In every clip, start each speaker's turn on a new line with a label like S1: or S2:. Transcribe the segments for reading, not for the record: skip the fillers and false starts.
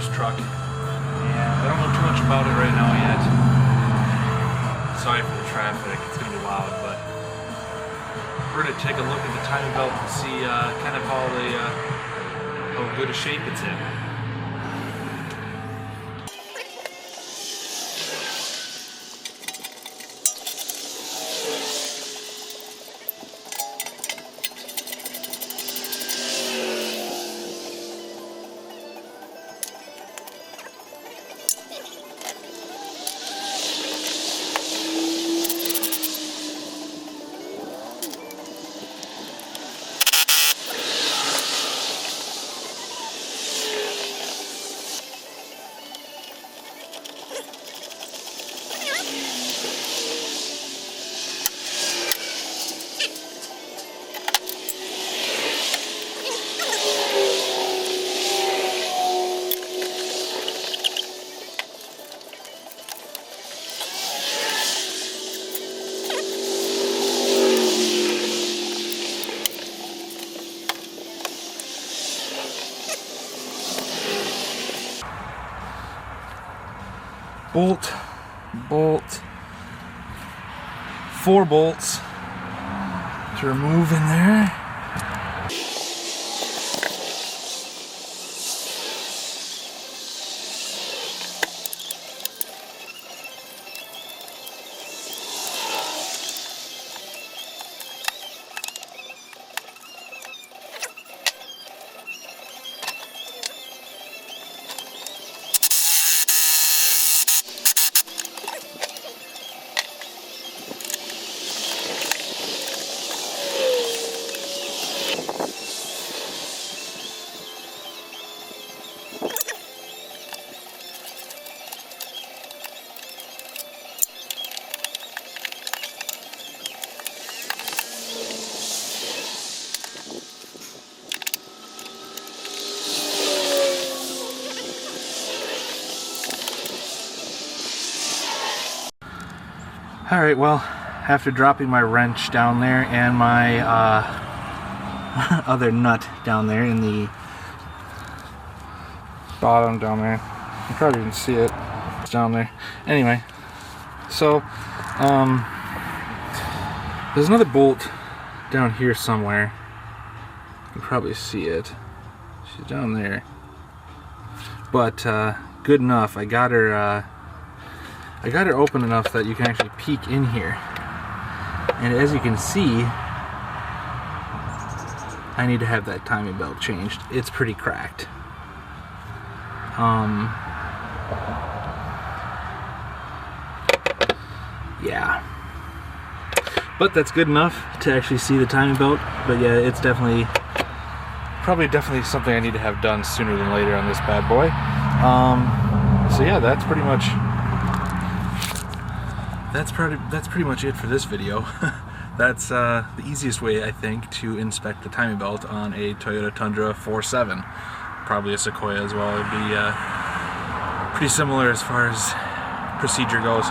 S1: first truck, and I don't know too much about it right now yet. Sorry for the traffic, it's going to be loud, but we're going to take a look at the timing belt and see kind of how good a shape it's in. Bolt, 4 bolts to remove in there. Alright, well, after dropping my wrench down there and my other nut down there in the bottom down there, you probably can see it, it's down there. Anyway, so there's another bolt down here somewhere. You can probably see it. She's down there. But good enough. I got her open enough that you can actually peek in here. And as you can see, I need to have that timing belt changed. It's pretty cracked. Yeah. But that's good enough to actually see the timing belt. But yeah, it's definitely something I need to have done sooner than later on this bad boy. So yeah, that's pretty much it for this video. That's the easiest way, I think, to inspect the timing belt on a Toyota Tundra 4.7. Probably a Sequoia as well. It'd be pretty similar as far as procedure goes.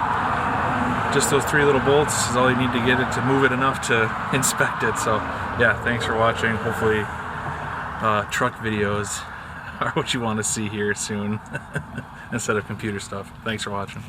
S1: Just those 3 little bolts is all you need to get it to move it enough to inspect it. So yeah, thanks for watching. Hopefully truck videos are what you want to see here soon instead of computer stuff. Thanks for watching.